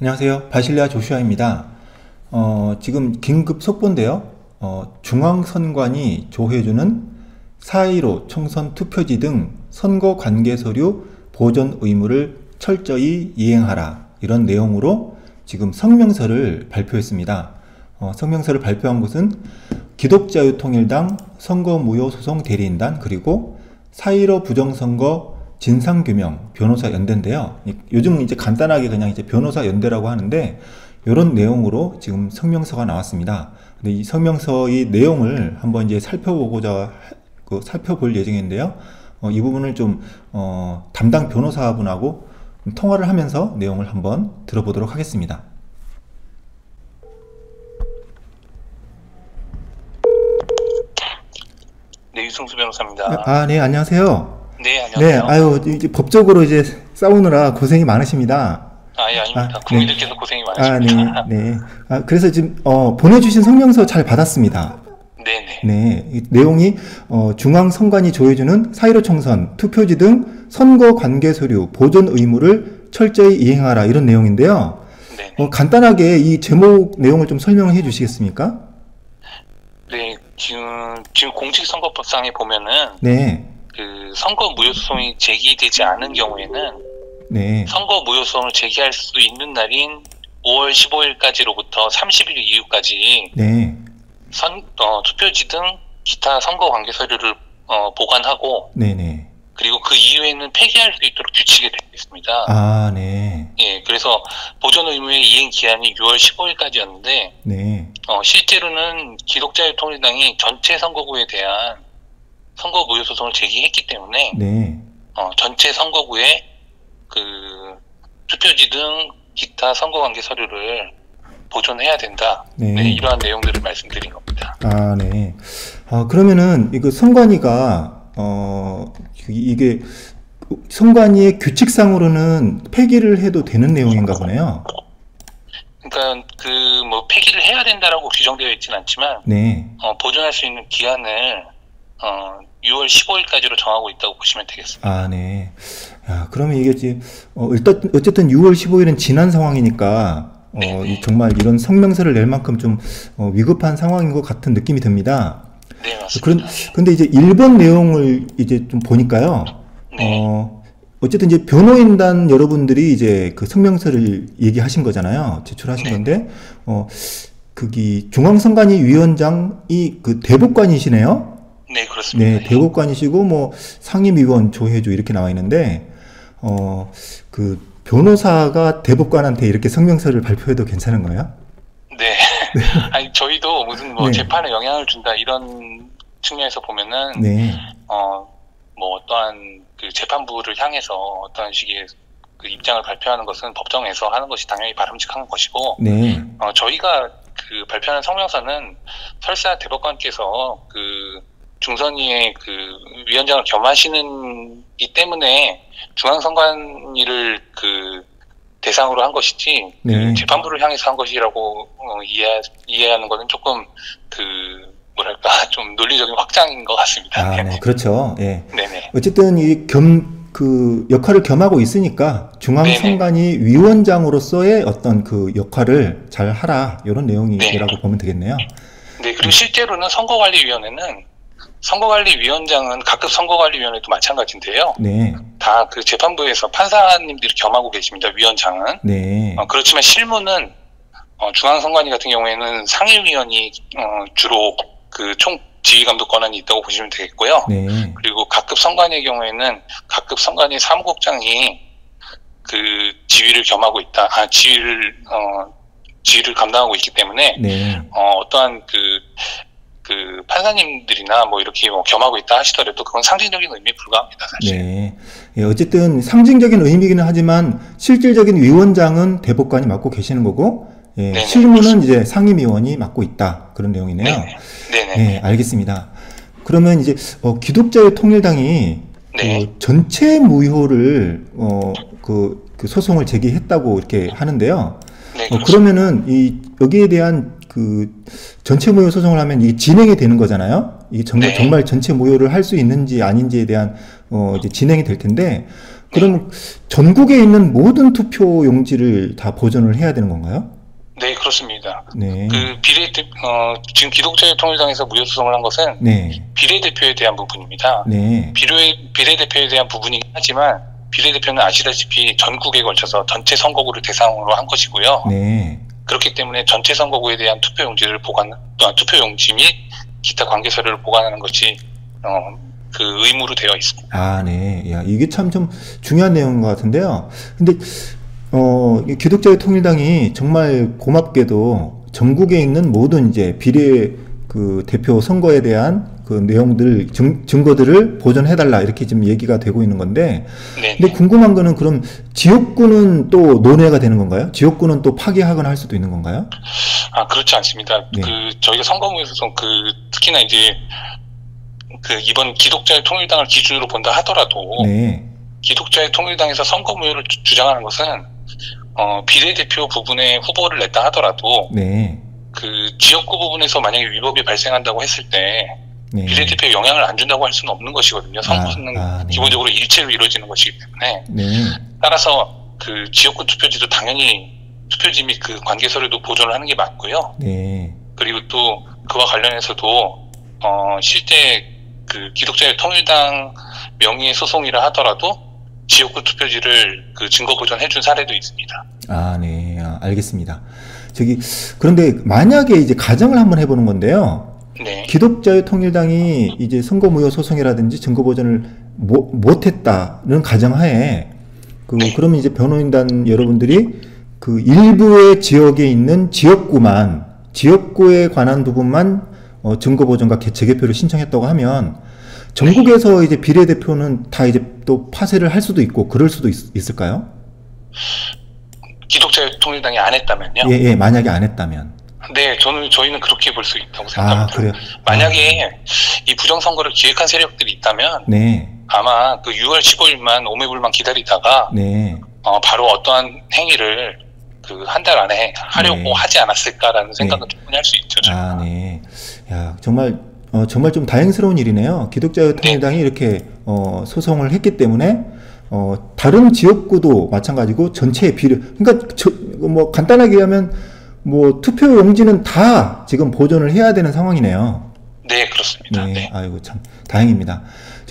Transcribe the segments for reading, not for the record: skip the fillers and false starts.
안녕하세요. 바실레아 조슈아입니다. 지금 긴급 속보인데요. 중앙선관위 조회주는 4.15 총선 투표지 등 선거 관계 서류 보존 의무를 철저히 이행하라. 이런 내용으로 지금 성명서를 발표했습니다. 성명서를 발표한 곳은 기독자유통일당 선거무효소송 대리인단 그리고 4.15 부정선거 진상규명 변호사 연대인데요. 요즘은 이제 간단하게 그냥 이제 변호사 연대라고 하는데 이런 내용으로 지금 성명서가 나왔습니다. 근데 이 성명서의 내용을 한번 이제 살펴볼 예정인데요. 이 부분을 좀 담당 변호사분하고 통화를 하면서 내용을 한번 들어보도록 하겠습니다. 네, 유승수 변호사입니다. 네, 안녕하세요. 네, 안녕하세요. 네, 이제 법적으로 이제 싸우느라 고생이 많으십니다. 예, 아닙니다. 국민들께서 네. 고생이 많으십니다. 네. 그래서 지금, 보내주신 성명서 잘 받았습니다. 네네. 네. 이 내용이, 중앙선관위 조회주는 4.15 총선, 투표지 등 선거 관계 서류, 보존 의무를 철저히 이행하라. 이런 내용인데요. 네네. 간단하게 이 제목 내용을 좀 설명해 주시겠습니까? 네, 지금 공직선거법상에 보면은, 네. 그 선거 무효소송이 제기되지 않은 경우에는, 네. 선거 무효소송을 제기할 수 있는 날인 5월 15일까지로부터 30일 이후까지, 네. 투표지 등 기타 선거 관계 서류를, 보관하고, 네네. 그리고 그 이후에는 폐기할 수 있도록 규칙이 되어 있습니다. 아, 네. 예, 그래서 보존 의무의 이행 기한이 6월 15일까지였는데, 네. 실제로는 기독자유통일당이 전체 선거구에 대한 선거 무효 소송을 제기했기 때문에, 네. 전체 선거구에 그 투표지 등 기타 선거 관계 서류를 보존해야 된다. 네. 네, 이러한 내용들을 말씀드린 겁니다. 아, 네. 그러면은, 이거 선관위가, 이게, 선관위의 규칙상으로는 폐기를 해도 되는 내용인가 보네요. 그러니까 폐기를 해야 된다라고 규정되어 있지는 않지만, 네. 보존할 수 있는 기한을 6월 15일까지로 정하고 있다고 보시면 되겠습니다. 아, 네. 야, 그러면 이게 지금, 일단, 어쨌든 6월 15일은 지난 상황이니까, 정말 이런 성명서를 낼 만큼 좀, 위급한 상황인 것 같은 느낌이 듭니다. 네, 맞습니다. 근데 이제 일본 내용을 이제 좀 보니까요. 네. 어쨌든 이제 변호인단 여러분들이 이제 그 성명서를 얘기하신 거잖아요. 제출하신 네. 건데, 중앙선관위 위원장이 그 대법관이시네요. 네, 그렇습니다. 네, 대법관이시고, 뭐, 상임위원 조혜주 이렇게 나와 있는데, 그 변호사가 대법관한테 이렇게 성명서를 발표해도 괜찮은 거예요? 네. 아니, 저희도 무슨 뭐 네. 재판에 영향을 준다 이런 측면에서 보면은, 네. 뭐 어떠한 그 재판부를 향해서 어떠한 식의 그 입장을 발표하는 것은 법정에서 하는 것이 당연히 바람직한 것이고, 네. 저희가 그 발표하는 성명서는 설사 대법관께서 그 중선위의 그 위원장을 겸하시는 이 때문에 중앙선관위를 그 대상으로 한 것이지, 네. 재판부를 향해서 한 것이라고 이해하는 것은 조금 좀 논리적인 확장인 것 같습니다. 아, 네, 그렇죠. 예. 네네. 어쨌든 그 역할을 겸하고 있으니까 중앙선관위 위원장으로서의 어떤 그 역할을 잘 하라 이런 내용이라고 보면 되겠네요. 네, 그리고 실제로는 선거관리위원장은 각급 선거관리위원회도 마찬가지인데요. 네. 다 그 재판부에서 판사님들이 겸하고 계십니다. 위원장은. 네. 그렇지만 실무는 중앙선관위 같은 경우에는 상임위원이 주로 그 총 지휘감독 권한이 있다고 보시면 되겠고요. 네. 그리고 각급 선관위의 경우에는 각급 선관위 사무국장이 그 지휘를 겸하고 있다. 지휘를 감당하고 있기 때문에 네. 어떠한 그 판사님들이나 뭐 이렇게 겸하고 있다 하시더라도 그건 상징적인 의미에 불과합니다, 사실. 네. 예, 어쨌든 상징적인 의미기는 하지만 실질적인 위원장은 대법관이 맡고 계시는 거고, 예, 네네, 실무는 그렇습니다. 이제 상임위원이 맡고 있다. 그런 내용이네요. 네네. 네, 알겠습니다. 그러면 이제 기독자유통일당이 네. 전체 무효를 그 소송을 제기했다고 이렇게 하는데요. 네, 그러면은 여기에 대한 그 전체 무효 소송을 하면 이게 진행이 되는 거잖아요. 이게 정말 전체 무효를 할 수 있는지 아닌지에 대한 이제 진행이 될 텐데, 그럼 전국에 있는 모든 투표 용지를 다 보존을 해야 되는 건가요? 네, 그렇습니다. 네. 지금 기독자유통일당에서 무효소송을 한 것은 네. 비례대표에 대한 부분입니다. 네. 비례대표에 대한 부분이긴 하지만 비례대표는 아시다시피 전국에 걸쳐서 전체 선거구를 대상으로 한 것이고요. 네. 그렇기 때문에 전체 선거구에 대한 투표용지 및 기타 관계 서류를 보관하는 것이 그 의무로 되어 있습니다. 아, 네. 야, 이게 참 좀 중요한 내용인 것 같은데요. 근데 기독자유통일당이 정말 고맙게도 전국에 있는 모든 이제 비례 그 대표 선거에 대한 그 내용들, 증거들을 보존해달라 이렇게 지금 얘기가 되고 있는 건데, 네네. 근데 궁금한 거는 그럼 지역구는 또 논의가 되는 건가요? 지역구는 또 파기하거나 할 수도 있는 건가요? 아, 그렇지 않습니다. 네. 저희가 선거무효소송 특히나 이제 이번 기독자유통일당을 기준으로 본다 하더라도 네. 기독자유통일당에서 선거무효를 주장하는 것은 비례대표 부분에 후보를 냈다 하더라도 네. 그 지역구 부분에서 만약에 위법이 발생한다고 했을 때 네. 비례대표에 영향을 안 준다고 할 수는 없는 것이거든요. 선거는 네. 기본적으로 일체로 이루어지는 것이기 때문에. 네. 따라서 그 지역구 투표지도 당연히 투표지 및 그 관계 서류도 보존을 하는 게 맞고요. 네. 그리고 또 그와 관련해서도 실제 그 기독자유통일당 명의의 소송이라 하더라도 지역구 투표지를 그 증거 보존해준 사례도 있습니다. 아, 네. 알겠습니다. 그런데 만약에 이제 가정을 한번 해보는 건데요. 네. 기독자유통일당이 이제 선거무효 소송이라든지 증거 보존을 못했다는 가정하에 네. 그러면 이제 변호인단 여러분들이 그 일부의 지역에 있는 지역구에 관한 부분만 증거 보존과 재개표를 신청했다고 하면 전국에서 이제 비례대표는 다 이제 또 파쇄를 할 수도 있고 그럴 수도 있을까요? 기독자유통일당이 안 했다면요? 예, 만약에 안 했다면. 네, 저희는 그렇게 볼 수 있다고 생각합니다. 아, 그래요? 만약에 이 부정선거를 기획한 세력들이 있다면 네. 아마 그 6월 15일만 오매불만 기다리다가 네. 바로 어떠한 행위를 그 한 달 안에 하려고 네. 하지 않았을까라는 생각은 충분히 할 수 있죠. 아, 네. 야, 정말 좀 다행스러운 일이네요. 기독자유통일당이 네. 이렇게 소송을 했기 때문에 다른 지역구도 마찬가지고 전체의 그러니까 뭐 간단하게 하면 뭐 투표 용지는 다 지금 보존을 해야 되는 상황이네요. 네, 그렇습니다. 네, 네. 아이고 참 다행입니다.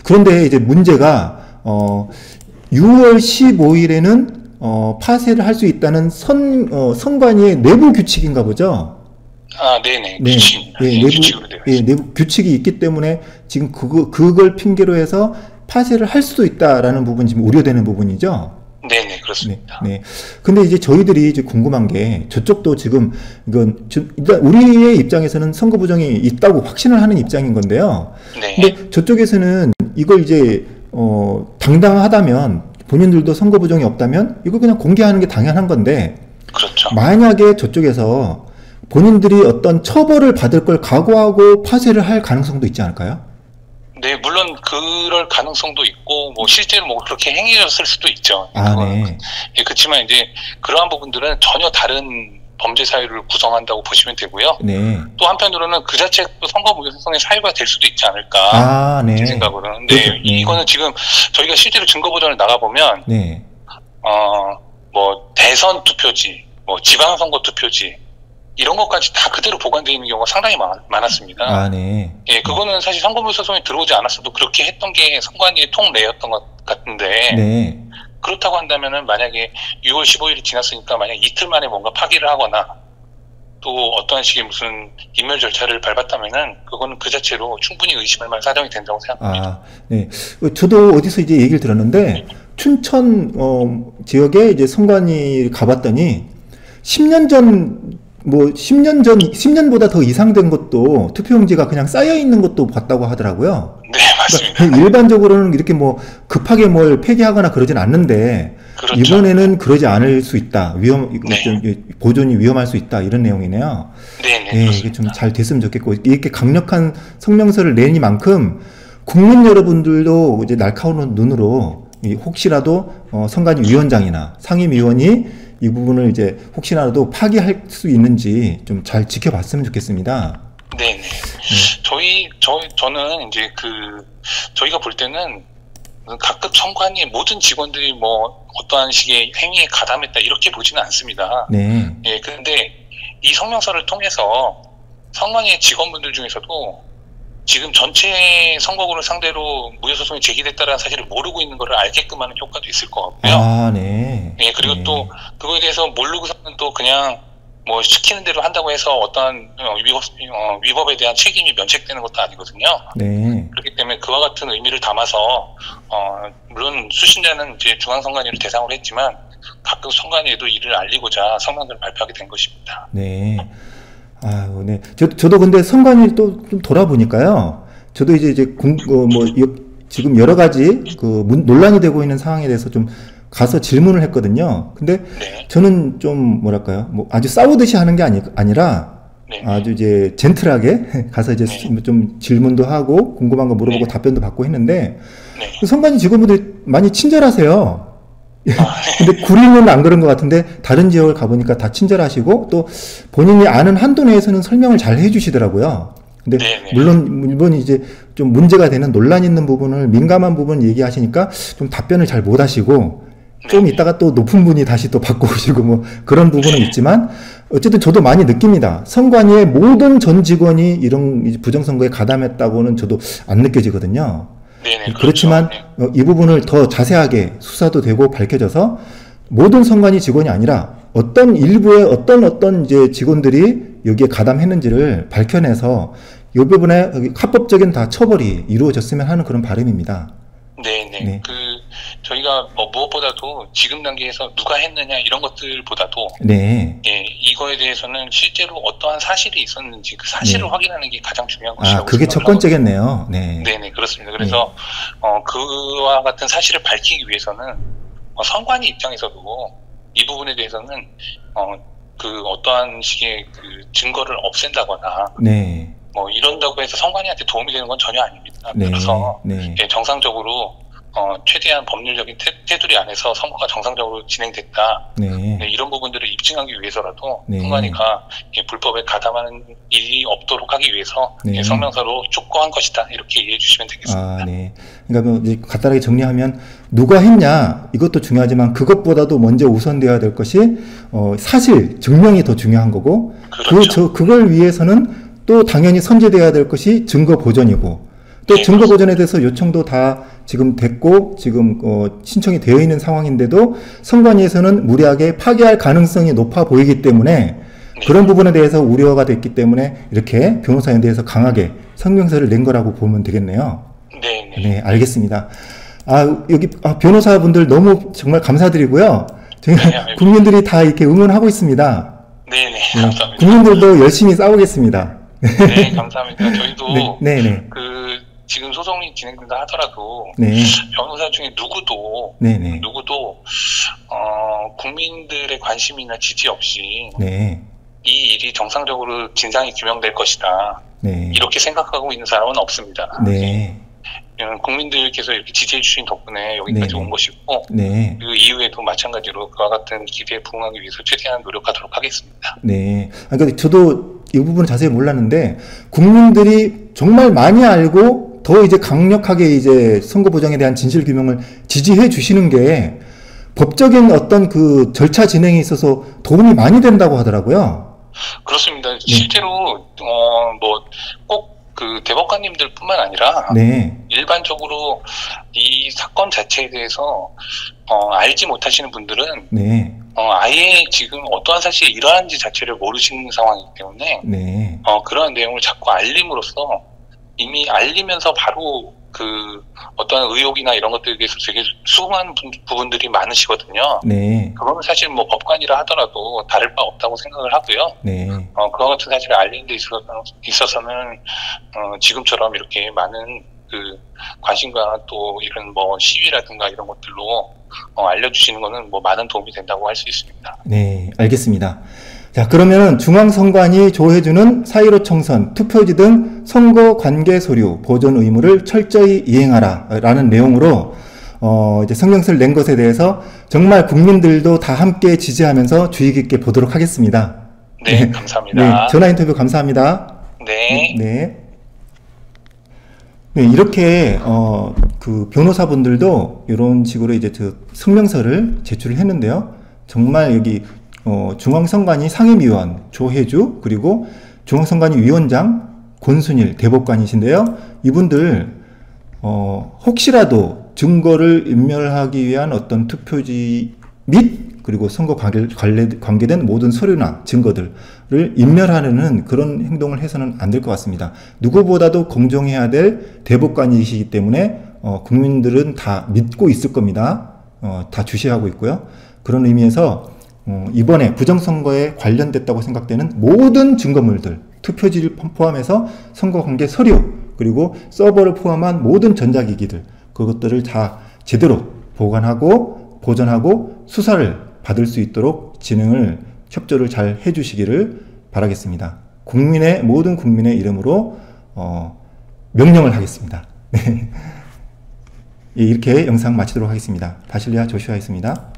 그런데 이제 문제가 6월 15일에는 파쇄를 할 수 있다는 선관위의 내부 규칙인가 보죠. 아, 네네. 네, 규칙입니다. 네, 규칙으로 되어 있습니다. 내부 규칙이 있기 때문에 지금 그걸 핑계로 해서 파쇄를 할 수도 있다라는 부분 지금 우려되는 부분이죠. 네네, 그렇습니다. 네. 근데 이제 저희들이 이제 궁금한 게 저쪽도 지금 일단 우리의 입장에서는 선거 부정이 있다고 확신을 하는 입장인 건데요. 네. 근데 저쪽에서는 이걸 이제 당당하다면 본인들도 선거 부정이 없다면 이걸 그냥 공개하는 게 당연한 건데 그렇죠. 만약에 저쪽에서 본인들이 어떤 처벌을 받을 걸 각오하고 파쇄를 할 가능성도 있지 않을까요? 네, 물론 그럴 가능성도 있고 뭐 실제로 뭐 그렇게 행해졌을 수도 있죠. 아, 네. 예, 그렇지만 이제 그러한 부분들은 전혀 다른 범죄 사유를 구성한다고 보시면 되고요. 네. 또 한편으로는 그 자체가 또 선거무효 소송의 사유가 될 수도 있지 않을까. 아, 네. 제 생각으로는. 네, 그렇죠. 네. 이거는 지금 저희가 실제로 증거 보전을 나가보면 네. 뭐 대선 투표지, 뭐 지방선거 투표지 이런 것까지 다 그대로 보관되어 있는 경우가 상당히 많았습니다. 아, 네. 예, 그거는 사실 선거무효 소송이 들어오지 않았어도 그렇게 했던 게 선관위의 통례였던 것 같은데. 네. 그렇다고 한다면은 만약에 6월 15일이 지났으니까 만약 이틀 만에 뭔가 파기를 하거나 또 어떠한 식의 무슨 인멸 절차를 밟았다면은 그거는 그 자체로 충분히 의심할 만한 사정이 된다고 생각합니다. 아, 네. 저도 어디서 이제 얘기를 들었는데 춘천 지역에 이제 선관위 가봤더니 10년보다 더 이상된 것도 투표용지가 그냥 쌓여 있는 것도 봤다고 하더라고요. 네, 맞습니다. 그러니까 일반적으로는 이렇게 뭐 급하게 뭘 폐기하거나 그러진 않는데 그렇죠. 이번에는 그러지 않을 수 있다. 네. 보존이 위험할 수 있다. 이런 내용이네요. 네네. 네, 이게 좀 잘 됐으면 좋겠고 이렇게 강력한 성명서를 내니만큼 국민 여러분들도 이제 날카로운 눈으로 혹시라도 선관위 위원장이나 상임위원이 이 부분을 이제 혹시라도 파기할 수 있는지 좀 잘 지켜봤으면 좋겠습니다. 네네. 저는 이제 저희가 볼 때는 각급 선관위 모든 직원들이 뭐 어떠한 식의 행위에 가담했다 이렇게 보지는 않습니다. 네. 예, 그런데 이 성명서를 통해서 선관위의 직원분들 중에서도 지금 전체 선거구를 상대로 무효소송이 제기됐다는 사실을 모르고 있는 것을 알게끔 하는 효과도 있을 것 같고요. 아, 네. 예, 그리고 네. 또 그거에 대해서 모르고서는 또 그냥 뭐 시키는 대로 한다고 해서 어떠한 위법에 대한 책임이 면책되는 것도 아니거든요. 네. 그렇기 때문에 그와 같은 의미를 담아서 물론 수신자는 이제 중앙선관위를 대상으로 했지만 각급 선관위에도 이를 알리고자 성명서를 발표하게 된 것입니다. 네. 아유, 네. 저도 근데 선관위 또 좀 돌아보니까요. 저도 이제 지금 여러 가지 논란이 되고 있는 상황에 대해서 좀 가서 질문을 했거든요. 근데 네. 저는 좀 뭐랄까요, 뭐 아주 싸우듯이 하는 게 아니라 네. 아주 이제 젠틀하게 가서 이제 네. 좀 질문도 하고 궁금한 거 물어보고 네. 답변도 받고 했는데 네. 그 선관위 직원분들이 많이 친절하세요. 아, 근데 구리는 안 그런 것 같은데 다른 지역을 가보니까 다 친절하시고 또 본인이 아는 한도 내에서는 설명을 잘 해주시더라고요. 근데 네네. 물론 이제 좀 문제가 되는 논란 있는 부분을 민감한 부분 얘기하시니까 좀 답변을 잘 못 하시고 좀 네. 이따가 또 높은 분이 다시 또 받고 오시고 뭐 그런 부분은 있지만 어쨌든 저도 많이 느낍니다. 선관위의 모든 전 직원이 이런 부정선거에 가담했다고는 저도 안 느껴지거든요. 네네. 그렇지만 그렇죠. 이 부분을 더 자세하게 수사도 되고 밝혀져서 모든 선관위 직원이 아니라 어떤 일부의 어떤 이제 직원들이 여기에 가담했는지를 밝혀내서 이 부분에 합법적인 다 처벌이 이루어졌으면 하는 그런 바람입니다. 네네. 네. 저희가 뭐 무엇보다도 지금 단계에서 누가 했느냐 이런 것들보다도 네. 예, 이거에 대해서는 실제로 어떠한 사실이 있었는지 그 사실을 네. 확인하는 게 가장 중요한 것이라고 그게 첫 생각을 하거든요. 번째겠네요. 네. 네네, 그렇습니다. 그래서 그와 같은 사실을 밝히기 위해서는 선관위 입장에서도 이 부분에 대해서는 어떠한 식의 그 증거를 없앤다거나 네. 뭐 이런다고 해서 선관위한테 도움이 되는 건 전혀 아닙니다. 네. 그래서 네. 예, 정상적으로 최대한 법률적인 테두리 안에서 선거가 정상적으로 진행됐다. 네. 네, 이런 부분들을 입증하기 위해서라도 네. 선관위가 불법에 가담하는 일이 없도록 하기 위해서 네. 성명서로 촉구한 것이다. 이렇게 이해해 주시면 되겠습니다. 네. 그러니까 뭐 이제 간단하게 정리하면 누가 했냐 이것도 중요하지만 그것보다도 먼저 우선되어야 될 것이 사실 증명이 더 중요한 거고 그렇죠. 그걸 위해서는 또 당연히 선제되어야 될 것이 증거 보전이고 또 네, 증거 보전에 대해서 요청도 다 지금 됐고 지금 신청이 되어 있는 상황인데도 선관위에서는 무리하게 파기할 가능성이 높아 보이기 때문에 네. 그런 부분에 대해서 우려가 됐기 때문에 이렇게 변호사에 대해서 강하게 성명서를 낸 거라고 보면 되겠네요. 네, 네, 알겠습니다. 여기 변호사분들 너무 정말 감사드리고요. 저희 네, 국민들이 다 이렇게 응원하고 있습니다. 네, 네, 감사합니다. 국민들도 열심히 싸우겠습니다. 네, 감사합니다. 저희도 네. 지금 소송이 진행된다 하더라도 네. 변호사 중에 누구도 국민들의 관심이나 지지 없이 네. 이 일이 정상적으로 진상이 규명될 것이다. 네. 이렇게 생각하고 있는 사람은 없습니다. 네. 국민들께서 이렇게 지지해 주신 덕분에 여기까지 네. 온 것이고 네. 그 이후에도 마찬가지로 그와 같은 기대에 부응하기 위해서 최대한 노력하도록 하겠습니다. 네. 그러니까 저도 이 부분은 자세히 몰랐는데 국민들이 정말 많이 알고 더 이제 강력하게 이제 선거 부정에 대한 진실 규명을 지지해 주시는 게 법적인 어떤 그 절차 진행에 있어서 도움이 많이 된다고 하더라고요. 그렇습니다. 실제로 꼭 그 대법관님들뿐만 아니라 네. 일반적으로 이 사건 자체에 대해서 알지 못하시는 분들은 네. 아예 지금 어떠한 사실이 일어난지 자체를 모르시는 상황이기 때문에 네. 그러한 내용을 자꾸 알림으로써 이미 알리면서 바로 그 어떠한 의혹이나 이런 것들에 대해서 되게 수긍한 부분들이 많으시거든요. 네. 그거는 사실 뭐 법관이라 하더라도 다를 바 없다고 생각을 하고요. 네. 그와 같은 사실을 알리는 데 있어서는 지금처럼 이렇게 많은 그 관심과 또 이런 뭐 시위라든가 이런 것들로 알려주시는 거는 뭐 많은 도움이 된다고 할 수 있습니다. 네, 알겠습니다. 자, 그러면 중앙선관위 조해주는 4.15 총선, 투표지 등 선거 관계 서류 보존 의무를 철저히 이행하라 라는 내용으로 이제 성명서를 낸 것에 대해서 정말 국민들도 다 함께 지지하면서 주의 깊게 보도록 하겠습니다. 네, 감사합니다. 네, 전화 인터뷰 감사합니다. 네. 네. 네, 이렇게 그 변호사분들도 이런 식으로 이제 성명서를 제출을 했는데요. 정말 여기 중앙선관위 상임위원 조혜주, 그리고 중앙선관위 위원장 권순일 대법관이신데요. 이분들 혹시라도 증거를 인멸하기 위한 어떤 투표지 및 그리고 선거 관계된 모든 서류나 증거들을 인멸하려는 그런 행동을 해서는 안 될 것 같습니다. 누구보다도 공정해야 될 대법관이시기 때문에 국민들은 다 믿고 있을 겁니다. 다 주시하고 있고요. 그런 의미에서 이번에 부정선거에 관련됐다고 생각되는 모든 증거물들, 투표지를 포함해서 선거 관계 서류, 그리고 서버를 포함한 모든 전자기기들, 그것들을 다 제대로 보관하고 보존하고 수사를 받을 수 있도록 진행을 협조를 잘 해주시기를 바라겠습니다. 모든 국민의 이름으로 명령을 하겠습니다. 네. 이렇게 영상 마치도록 하겠습니다. 바실리아 조슈아였습니다.